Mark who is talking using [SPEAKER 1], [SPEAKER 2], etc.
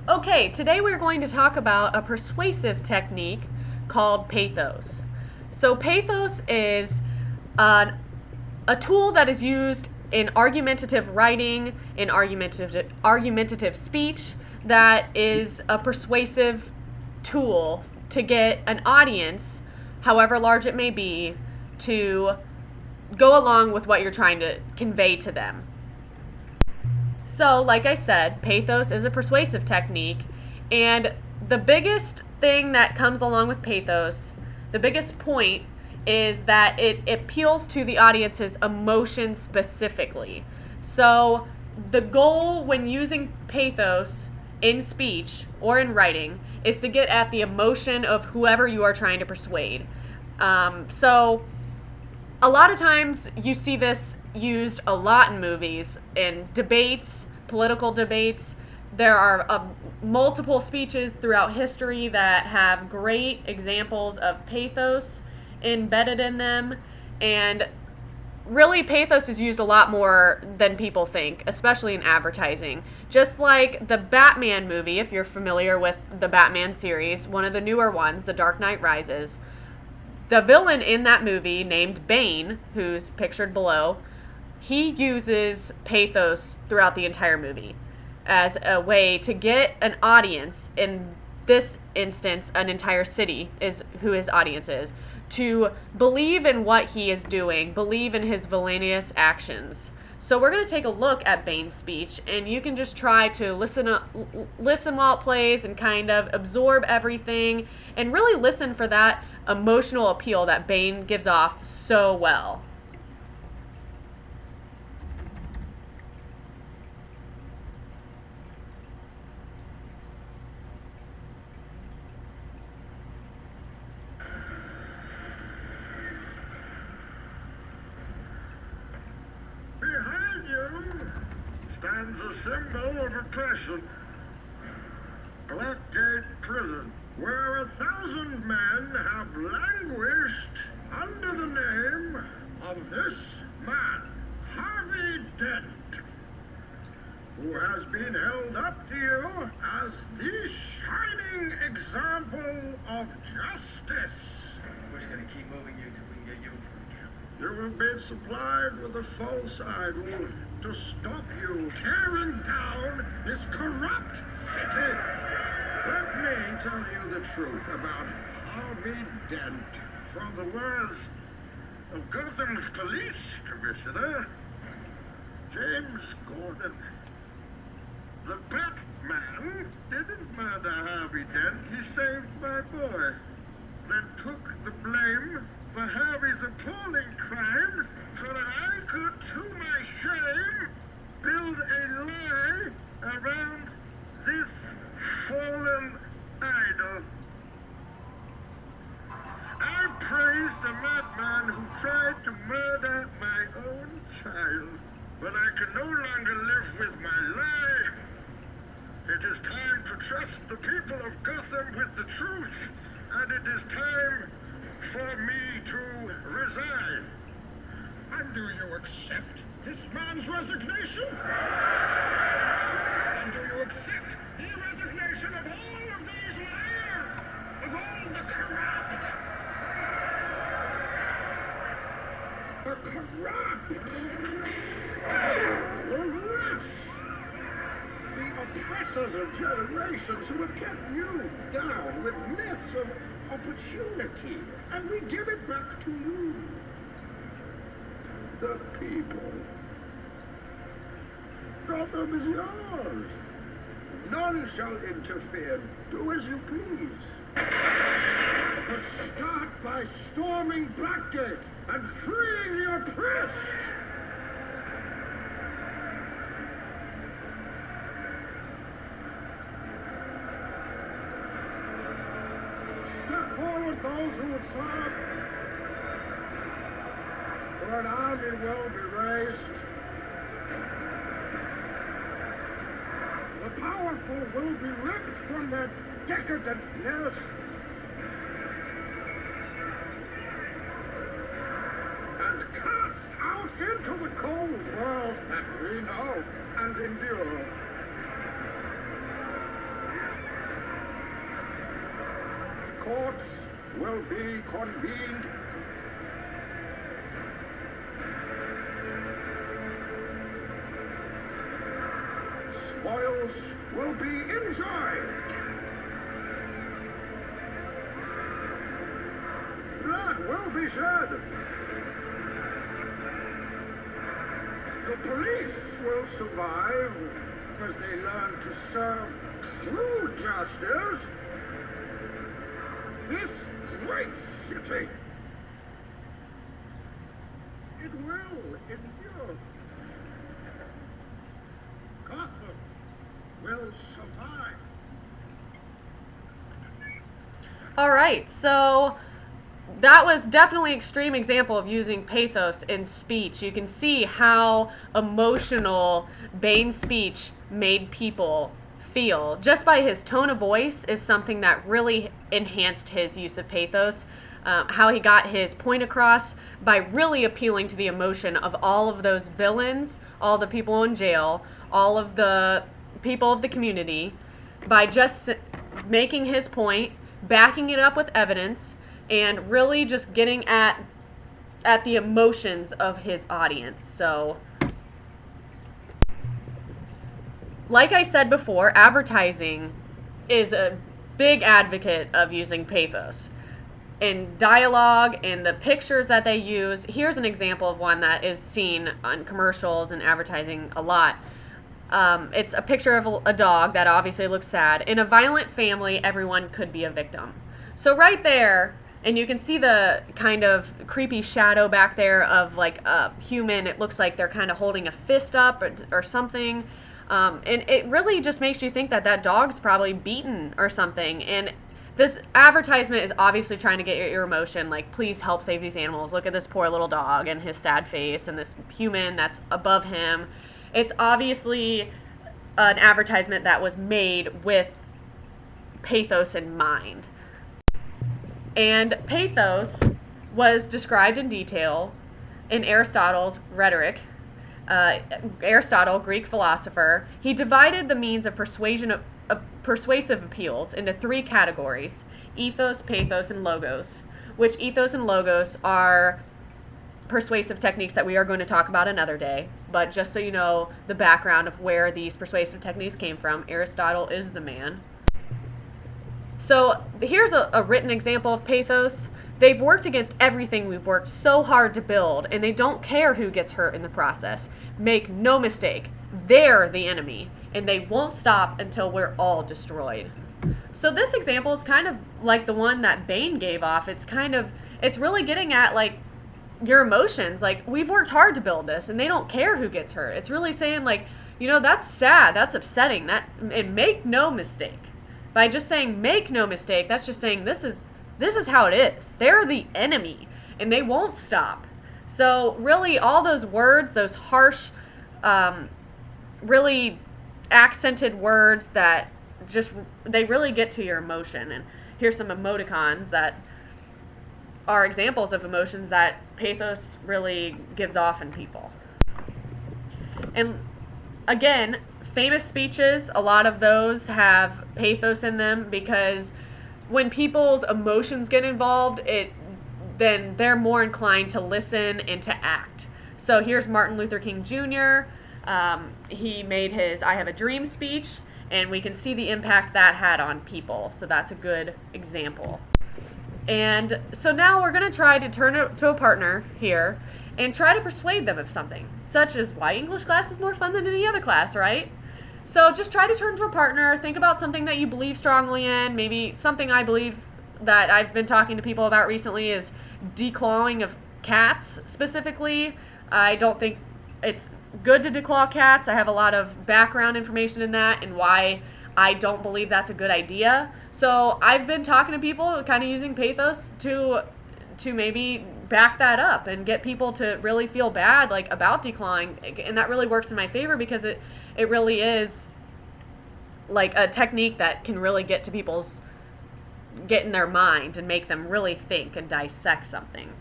[SPEAKER 1] Okay, today we're going to talk about a persuasive technique called pathos. So, pathos is an, a tool that is used in argumentative writing, in argumentative speech, that is a persuasive tool to get an audience, however large it may be, to go along with what you're trying to convey to them. So, like I said, pathos is a persuasive technique, and the biggest thing that comes along with pathos, the biggest point, is that it appeals to the audience's emotion specifically. So, the goal when using pathos in speech or in writing is to get at the emotion of whoever you are trying to persuade. So, a lot of times you see this used a lot in movies, in debates, political debates. There are multiple speeches throughout history that have great examples of pathos embedded in them, and really pathos is used a lot more than people think, especially in advertising. Just like the Batman movie, if you're familiar with the Batman series, one of the newer ones, The Dark Knight Rises, the villain in that movie, named Bane, who's pictured below, he uses pathos throughout the entire movie as a way to get an audience, in this instance, an entire city is who his audience is, to believe in what he is doing, believe in his villainous actions. So we're going to take a look at Bane's speech, and you can just try to listen while it plays and kind of absorb everything and really listen for that emotional appeal that Bane gives off so well.
[SPEAKER 2] Behind you stands a symbol of oppression. Blackgate Prison, where 1,000 men have languished under the name of this man, Harvey Dent, who has been held up to you as the shining example of justice.
[SPEAKER 3] We're just gonna keep moving you till we can get you in front of the camera.
[SPEAKER 2] You have been supplied with a false idol to stop you tearing down this corrupt city. Let me tell you the truth about Harvey Dent from the words of Gotham's police commissioner, James Gordon. The Batman didn't murder Harvey Dent. He saved my boy, then took the blame for Harvey's appalling crimes so that I could, to my shame, build a lie around this fallen idol. I praised the madman who tried to murder my own child, but I can no longer live with my lie. It is time to trust the people of Gotham with the truth, and it is time for me to resign. And do you accept this man's resignation? And do you accept the resignation of all of these liars, of all the corrupt? The corrupt! The rich! The oppressors of generations who have kept you down with myths of opportunity, and we give it back to you, the people. Gotham is yours. None shall interfere. Do as you please. But start by storming Blackgate and freeing the oppressed. Step forward those who would serve, for an army will be raised. The powerful will be ripped from their decadent nests and cast out into the cold world that we know and endure. courts will be convened. Spoils will be enjoyed. Blood will be shed. The police will survive as they learn to serve true justice. This great city, it will endure. Gotham will survive.
[SPEAKER 1] All right, so that was definitely an extreme example of using pathos in speech. You can see how emotional Bane's speech made people feel. Just by his tone of voice is something that really enhanced his use of pathos. How he got his point across by really appealing to the emotion of all of those villains, all the people in jail, all of the people of the community, by just making his point, backing it up with evidence, and really just getting at the emotions of his audience. So, like I said before, advertising is a big advocate of using pathos. In dialogue and the pictures that they use, here's an example of one that is seen on commercials and advertising a lot. It's a picture of a dog that obviously looks sad. In a violent family, everyone could be a victim. So right there, and you can see the kind of creepy shadow back there of like a human. It looks like they're kind of holding a fist up or something. And it really just makes you think that that dog's probably beaten or something. And this advertisement is obviously trying to get your emotion, like, please help save these animals. Look at this poor little dog and his sad face and this human that's above him. It's obviously an advertisement that was made with pathos in mind. And pathos was described in detail in Aristotle's Rhetoric. Aristotle, Greek philosopher, he divided the means of persuasive appeals into three categories: ethos, pathos, and logos, which ethos and logos are persuasive techniques that we are going to talk about another day. But just so you know the background of where these persuasive techniques came from, Aristotle is the man. So here's a written example of pathos. They've worked against everything we've worked so hard to build, and they don't care who gets hurt in the process. Make no mistake, they're the enemy, and they won't stop until we're all destroyed. So this example is kind of like the one that Bane gave off. It's really getting at like your emotions. Like, we've worked hard to build this, and they don't care who gets hurt. It's really saying like, you know, that's sad, that's upsetting, and make no mistake. By just saying make no mistake, that's just saying this is how it is. They're the enemy, and they won't stop. So really, all those words, those harsh, really accented words that they really get to your emotion. And here's some emoticons that are examples of emotions that pathos really gives off in people. And again, famous speeches, a lot of those have pathos in them, because when people's emotions get involved, then they're more inclined to listen and to act. So here's Martin Luther King Jr. He made his I Have a Dream speech, and we can see the impact that had on people. So that's a good example. And so now we're going to try to turn it to a partner here and try to persuade them of something, such as why English class is more fun than any other class, right? So just try to turn to a partner. Think about something that you believe strongly in. Maybe something I believe that I've been talking to people about recently is declawing of cats specifically. I don't think it's good to declaw cats. I have a lot of background information in that and why I don't believe that's a good idea. So I've been talking to people kind of using pathos to maybe back that up and get people to really feel bad like about declawing, and that really works in my favor because it really is like a technique that can really get in their mind and make them really think and dissect something.